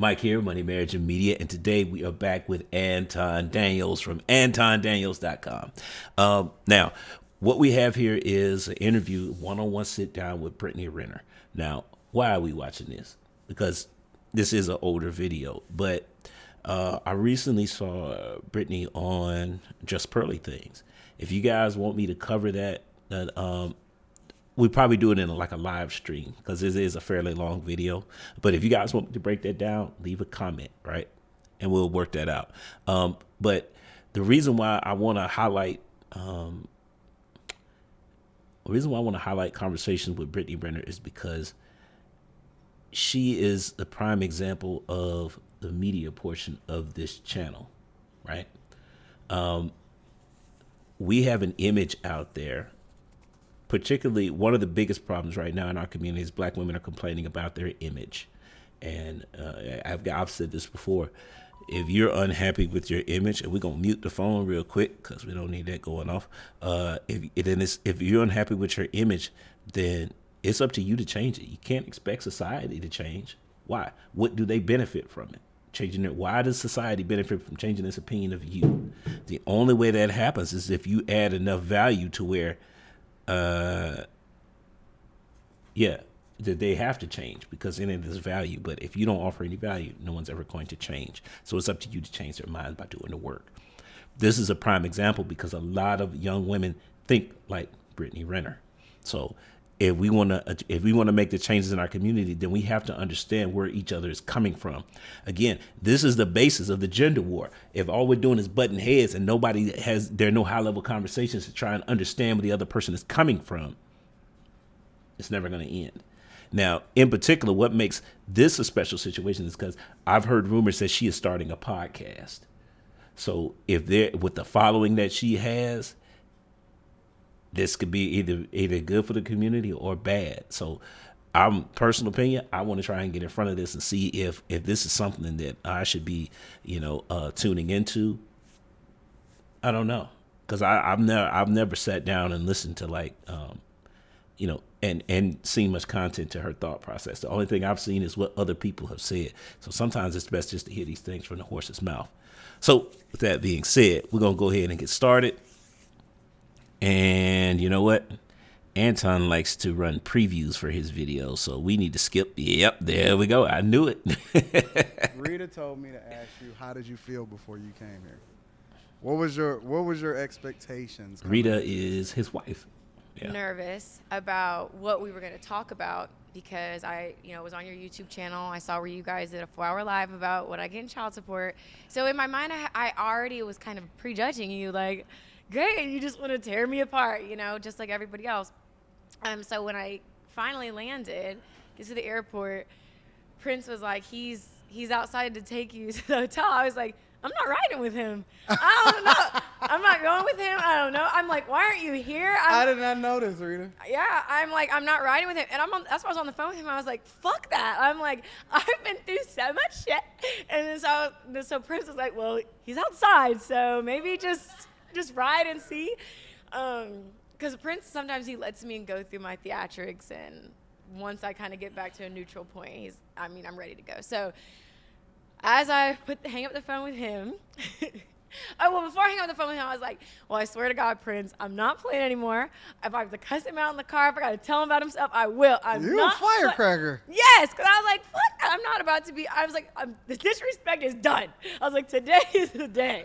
Mike here, Money, Marriage, and Media, and today we are back with Anton Daniels from AntonDaniels.com. Now, what we have here is an interview, one-on-one sit-down with Brittany Renner. Now, why are we watching this? Because this is an older video, but I recently saw Brittany on Just Pearly Things. If you guys want me to cover that we probably do it in like a live stream because this is a fairly long video. But if you guys want me to break that down, leave a comment, right? And we'll work that out. But the reason why I want to highlight, conversations with Brittany Renner is because she is the prime example of the media portion of this channel, right? We have an image out there. Particularly, one of the biggest problems right now in our community is Black women are complaining about their image. And I've said this before. If you're unhappy with your image, and we're going to mute the phone real quick because we don't need that going off. If you're unhappy with your image, then it's up to you to change it. You can't expect society to change. Why? What do they benefit from it? Changing it. Why does society benefit from changing its opinion of you? The only way that happens is if you add enough value to where that they have to change because in it is value. But if you don't offer any value, no one's ever going to change. So it's up to you to change their minds by doing the work. This is a prime example because a lot of young women think like Brittany Renner. So if we want to make the changes in our community, then we have to understand where each other is coming from. Again, this is the basis of the gender war. If all we're doing is butting heads and there are no high level conversations to try and understand where the other person is coming from, it's never going to end. Now, in particular, what makes this a special situation is because I've heard rumors that she is starting a podcast. So with the following that she has, this could be either good for the community or bad. So personal opinion, I want to try and get in front of this and see if this is something that I should be, tuning into. I don't know. Because I've never sat down and listened to and seen much content to her thought process. The only thing I've seen is what other people have said. So sometimes it's best just to hear these things from the horse's mouth. So with that being said, we're going to go ahead and get started. And you know what? Anton likes to run previews for his videos, so we need to skip. Yep, there we go. I knew it. Rita told me to ask you, how did you feel before you came here? What was your expectations? Rita is his wife. Yeah. Nervous about what we were going to talk about because I was on your YouTube channel. I saw where you guys did a 4-hour live about what I get in child support. So in my mind, I already was kind of prejudging you, like, great, you just want to tear me apart, just like everybody else. So when I finally landed, get to the airport, Prince was like, he's outside to take you to the hotel. I was like, I'm not riding with him. I don't know. I'm not going with him. I don't know. I'm like, why aren't you here? I did not notice, Rita. Yeah, I'm like, I'm not riding with him. And that's why I was on the phone with him. I was like, fuck that. I'm like, I've been through so much shit. And then so Prince was like, well, he's outside, so maybe just ride and see. Because Prince, sometimes he lets me go through my theatrics, and once I kind of get back to a neutral point, I'm ready to go. So as I hang up the phone with him, before I hang up the phone with him, I was like, well, I swear to God, Prince, I'm not playing anymore. If I have to cuss him out in the car, if I got to tell him about himself, I will. You're a firecracker. Yes, because I was like, fuck that. I'm not about to be. I was like, the disrespect is done. I was like, today is the day.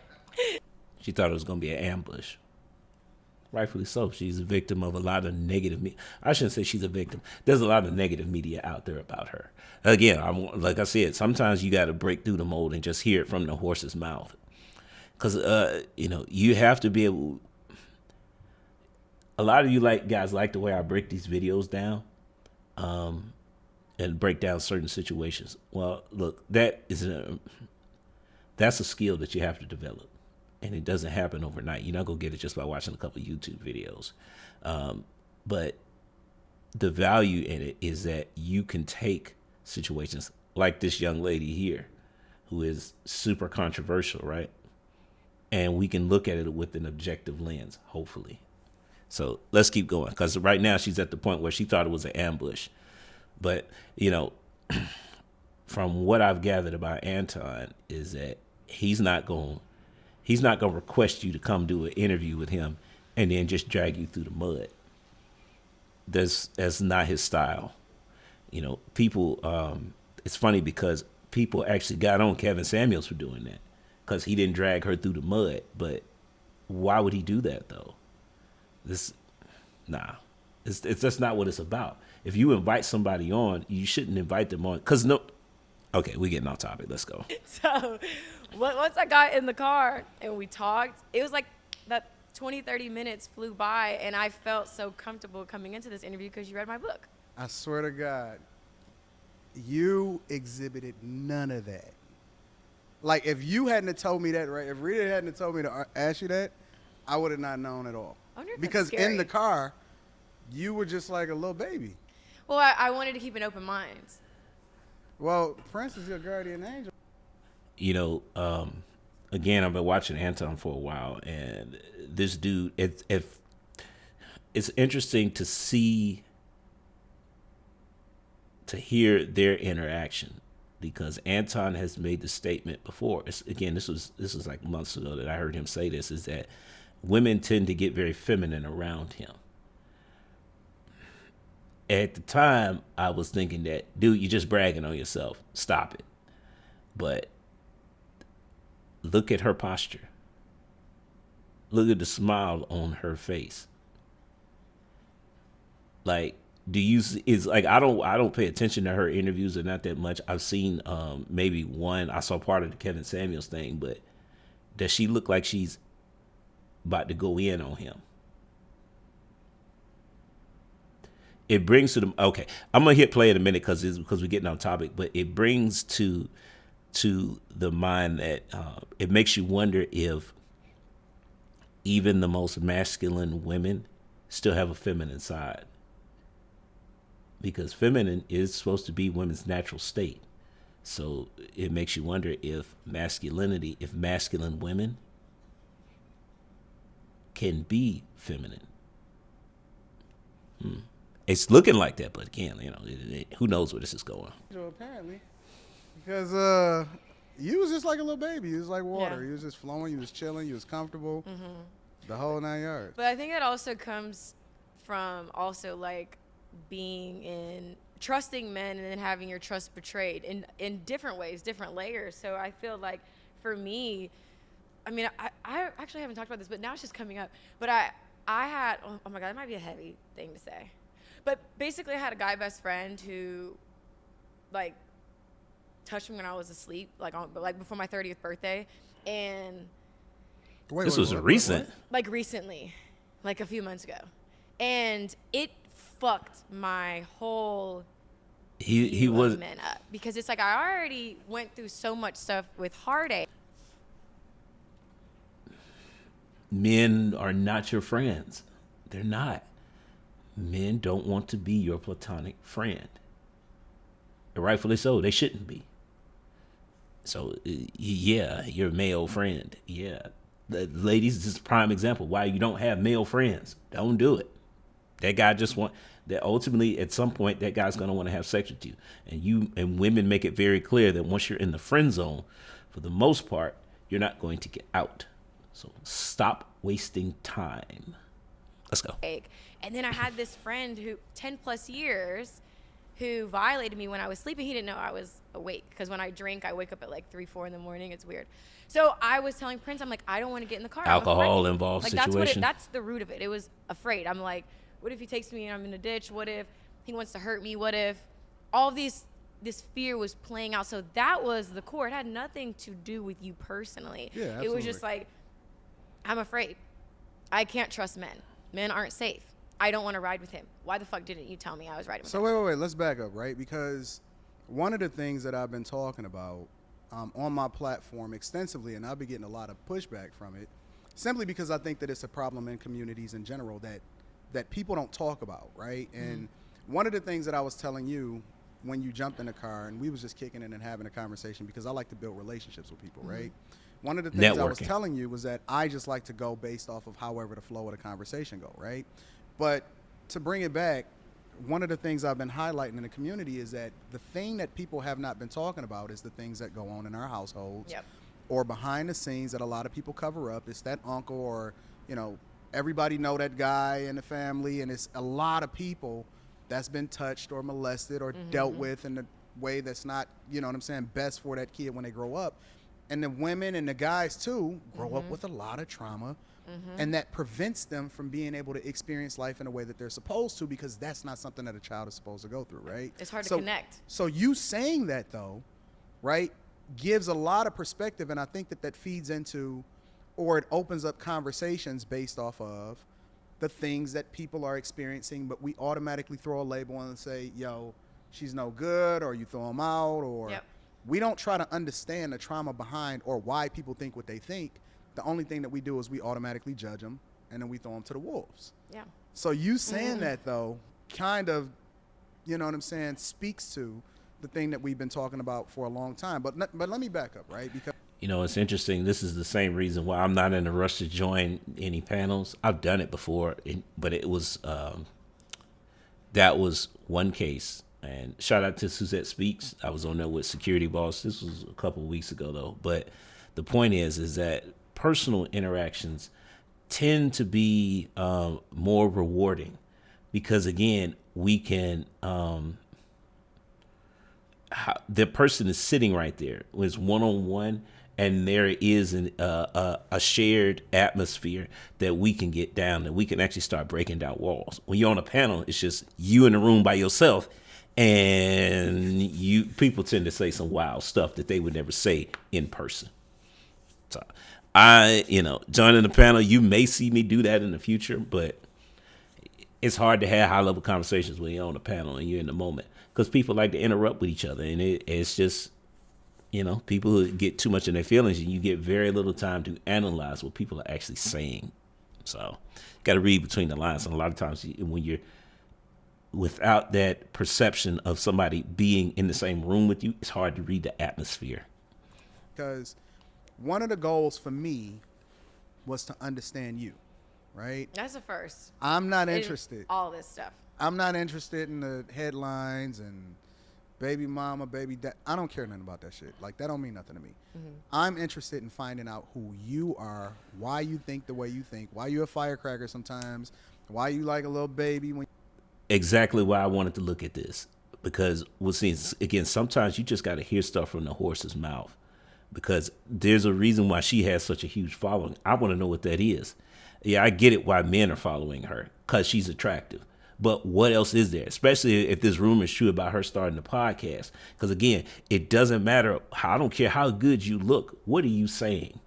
She thought it was going to be an ambush. Rightfully so. She's a victim of a lot of negative media. I shouldn't say she's a victim. There's a lot of negative media out there about her. Again, like I said, sometimes you got to break through the mold and just hear it from the horse's mouth. Because, you have to be able. A lot of you guys like the way I break these videos down and break down certain situations. Well, look, that's a skill that you have to develop. And it doesn't happen overnight. You're not going to get it just by watching a couple of YouTube videos. But the value in it is that you can take situations like this young lady here, who is super controversial, right? And we can look at it with an objective lens, hopefully. So let's keep going. Because right now she's at the point where she thought it was an ambush. But, from what I've gathered about Anton is that he's not going to request you to come do an interview with him and then just drag you through the mud. That's not his style. People. It's funny because people actually got on Kevin Samuels for doing that because he didn't drag her through the mud. But why would he do that though? It's that's not what it's about. If you invite somebody on, you shouldn't invite them on because no. Okay, we getting off topic. Let's go. So once I got in the car and we talked, it was like that 20, 30 minutes flew by, and I felt so comfortable coming into this interview because you read my book. I swear to God, you exhibited none of that. Like, if you hadn't have told me that, right? If Rita hadn't have told me to ask you that, I would have not known at all. I wonder if Because that's scary. in the car, you were just like a little baby. Well, I wanted to keep an open mind. Well, Prince is your guardian angel. Again, I've been watching Anton for a while, and this dude, it's interesting to hear their interaction because Anton has made the statement before. This was like months ago that I heard him say this, is that women tend to get very feminine around him. At the time, I was thinking that, dude, you're just bragging on yourself. Stop it. But look at her posture. Look at the smile on her face. Like, I don't pay attention to her interviews or not that much. I've seen maybe one. I saw part of the Kevin Samuels thing, but does she look like she's about to go in on him? It brings to them. Okay, I'm gonna hit play in a minute because we're getting on topic, but it brings to the mind that it makes you wonder if even the most masculine women still have a feminine side, because feminine is supposed to be women's natural state. So it makes you wonder if masculine women can be feminine. It's looking like that, but again, who knows where this is going. Apparently. Because you was just like a little baby. You was like water. Yeah. You was just flowing. You was chilling. You was comfortable. The whole 9 yards. But I think that also comes from also like trusting men and then having your trust betrayed in different ways, different layers. So I feel like for me, I mean, I actually haven't talked about this, but now it's just coming up. But I had, oh my God, that might be a heavy thing to say. But basically I had a guy best friend who like touched me when I was asleep, like before my 30th birthday. And this was recent. Like recently, like a few months ago. And it fucked my whole he was men up because it's like I already went through so much stuff with heartache. Men are not your friends. They're not. Men don't want to be your platonic friend. And rightfully so. They shouldn't be. So, yeah, your male friend. Yeah. The ladies, this is a prime example why you don't have male friends. Don't do it. That guy that ultimately at some point that guy's going to want to have sex with you. And women make it very clear that once you're in the friend zone, for the most part, you're not going to get out. So stop wasting time. Let's go. And then I had this friend who 10 plus years who violated me when I was sleeping. He didn't know I was awake because when I drink, I wake up at like 3, 4 in the morning. It's weird. So I was telling Prince, I'm like, I don't want to get in the car. Alcohol involved situation. That's the root of it. It was afraid. I'm like, what if he takes me and I'm in a ditch? What if he wants to hurt me? What if all this fear was playing out? So that was the core. It had nothing to do with you personally. Yeah, absolutely. It was just like, I'm afraid. I can't trust men. Men aren't safe. I don't want to ride with him. Why the fuck didn't you tell me I was riding with him? So wait. Let's back up, right? Because one of the things that I've been talking about on my platform extensively, and I'll be getting a lot of pushback from it, simply because I think that it's a problem in communities in general that people don't talk about, right? And one of the things that I was telling you when you jumped in the car and we was just kicking it and having a conversation, because I like to build relationships with people, right? One of the things I was telling you was that I just like to go based off of however the flow of the conversation go, right? But to bring it back, one of the things I've been highlighting in the community is that the thing that people have not been talking about is the things that go on in our households Yep. or behind the scenes that a lot of people cover up. It's that uncle or, you know, everybody know that guy in the family, and it's a lot of people that's been touched or molested or dealt with in a way that's not, you know what I'm saying, best for that kid when they grow up. And the women and the guys too grow up with a lot of trauma, and that prevents them from being able to experience life in a way that they're supposed to, because that's not something that a child is supposed to go through, right? It's hard to connect. So you saying that though, right, gives a lot of perspective, and I think that that feeds into, or it opens up conversations based off of the things that people are experiencing, but we automatically throw a label on and say, yo, she's no good, or you throw them out, or we don't try to understand the trauma behind or why people think what they think. The only thing that we do is we automatically judge them, and then we throw them to the wolves. Yeah. So you saying that though, kind of, you know what I'm saying, speaks to the thing that we've been talking about for a long time. But let me back up, right? Because You know, it's interesting. This is the same reason why I'm not in a rush to join any panels. I've done it before, but it was that was one case. And shout out to Suzette Speaks. I was on there with Security Boss. This was a couple of weeks ago, though. But the point is that personal interactions tend to be more rewarding because, again, we can the person is sitting right there. It's one-on-one, and there is a shared atmosphere that we can get down, that we can actually start breaking down walls. When you're on a panel, it's just you in the room by yourself, and people tend to say some wild stuff that they would never say in person. So joining the panel, you may see me do that in the future, but it's hard to have high-level conversations when you're on a panel and you're in the moment, because people like to interrupt with each other, and it's just, people get too much in their feelings, and you get very little time to analyze what people are actually saying. So, got to read between the lines, and a lot of times when you're without that perception of somebody being in the same room with you, it's hard to read the atmosphere. Because one of the goals for me was to understand you, right? That's the first. I'm not interested. All this stuff. I'm not interested in the headlines and baby mama, baby dad. I don't care nothing about that shit. Like, that don't mean nothing to me. I'm interested in finding out who you are, why you think the way you think, why you a firecracker sometimes, why you like a little baby. Exactly why I wanted to look at this, because again, sometimes you just got to hear stuff from the horse's mouth, because there's a reason why she has such a huge following. I want to know what that is. Yeah, I get it why men are following her, because she's attractive. But what else is there? Especially if this rumor is true about her starting the podcast. Because again, it doesn't matter. I don't care how good you look. What are you saying?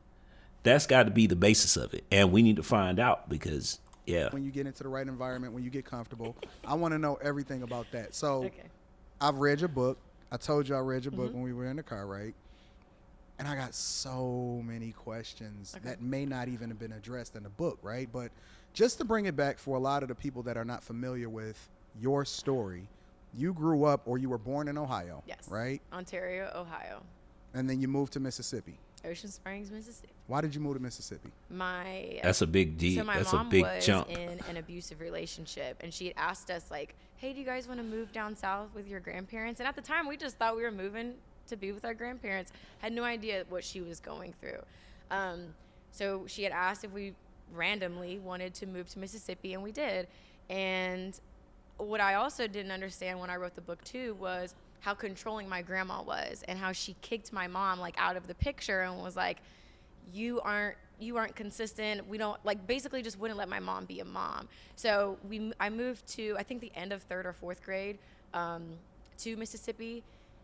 That's got to be the basis of it. And we need to find out, because, yeah. When you get into the right environment, when you get comfortable, I want to know everything about that. So Okay. I've read your book. I told you I read your book when we were in the car, right? And I got so many questions that may not even have been addressed in the book, right? But just to bring it back for a lot of the people that are not familiar with your story, you grew up, or you were born in Ohio, Yes. right? Ontario, Ohio. And then you moved to Mississippi. Ocean Springs, Mississippi. Why did you move to Mississippi? That's a big deal. So my That's mom a big was jump. in an abusive relationship, and she had asked us, like, hey, do you guys want to move down south with your grandparents? And at the time, we just thought we were moving to be with our grandparents. Had no idea what she was going through. So she had asked if we randomly wanted to move to Mississippi, and we did. And what I also didn't understand when I wrote the book too was how controlling my grandma was, and how she kicked my mom like out of the picture and was like, you aren't consistent. We don't, like, basically just wouldn't let my mom be a mom. So I moved to, I think, the end of 3rd or 4th grade to Mississippi,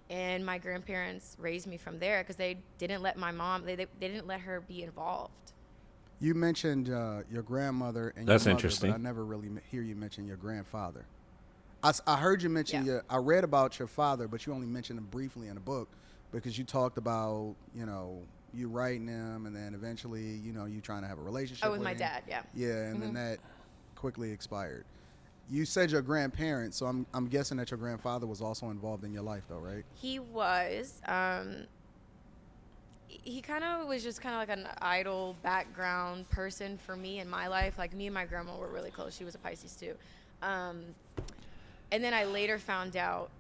and my grandparents raised me from there because they didn't let my mom, they didn't let her be involved. You mentioned your grandmother and That's your mother, interesting. but I never really hear you mention your grandfather. I heard you mention Yeah. I read about your father, but you only mentioned him briefly in the book, because you talked about, you writing him, and then eventually, you trying to have a relationship With my him. dad, yeah. Yeah, and then that quickly expired. You said your grandparents, so I'm guessing that your grandfather was also involved in your life, though, right? He was. He kind of was just kind of like an idle background person for me in my life. Like, me and my grandma were really close. She was a Pisces too. And then I later found out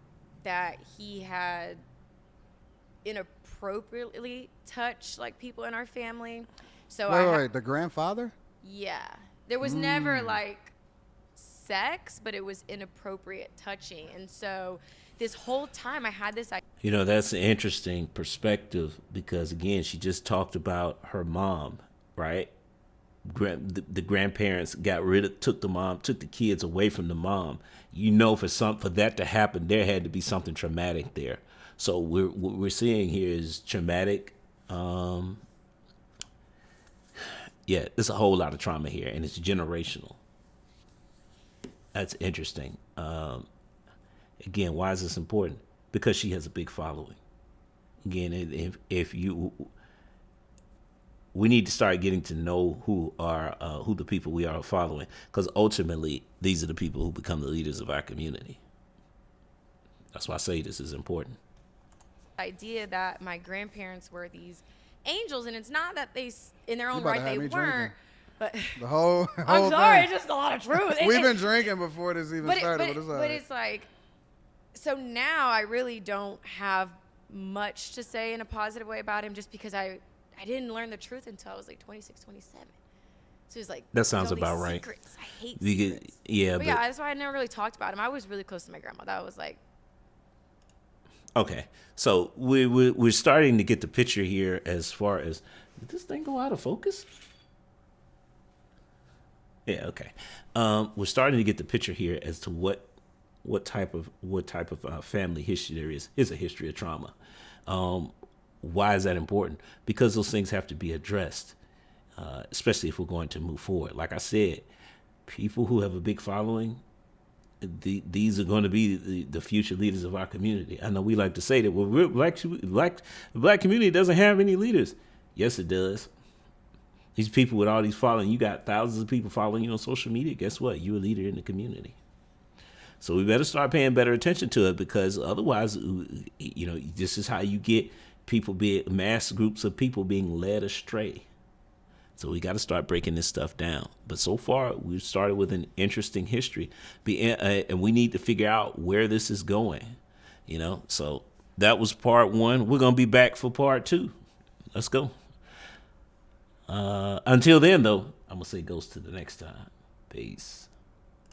that he had inappropriately touched like people in our family. So Wait, the grandfather? Yeah. There was never like sex, but it was inappropriate touching. And so this whole time I had this idea. You know, that's an interesting perspective because, again, she just talked about her mom, right? The grandparents took the kids away from the mom. You know, for that to happen, there had to be something traumatic there. So what we're seeing here is traumatic. Yeah, there's a whole lot of trauma here, and it's generational. That's interesting. Again, why is this important? Because she has a big following. Again, we need to start getting to know who the people we are following, because ultimately these are the people who become the leaders of our community. That's why I say this is important. Idea that my grandparents were these angels, and it's not that they, in their own about to right, have they me weren't. drinking. But The whole I'm sorry, thing. it's just a lot of truth. We've been drinking before this even started. But it's like, so now I really don't have much to say in a positive way about him, just because I didn't learn the truth until I was like 26, 27. So it's like, That sounds all these about right. secrets. I hate secrets. But yeah, that's why I never really talked about him. I was really close to my grandma. That was like, okay. So we're starting to get the picture here as far as, did this thing go out of focus? Yeah, okay. We're starting to get the picture here as to what type of family history there is. Is a history of trauma. Why is that important? Because those things have to be addressed, especially if we're going to move forward. Like I said, people who have a big following, these are going to be the future leaders of our community. I know we like to say that, well, the black community doesn't have any leaders. Yes, it does. These people with all these following, you got thousands of people following you on social media. Guess what? You're a leader in the community. So we better start paying better attention to it, because otherwise, you know, this is how you get mass groups of people being led astray. So we got to start breaking this stuff down. But so far, we've started with an interesting history, and we need to figure out where this is going. You know, so that was part 1. We're going to be back for part 2. Let's go. Until then, though, I'm going to say ghost to the next time. Peace.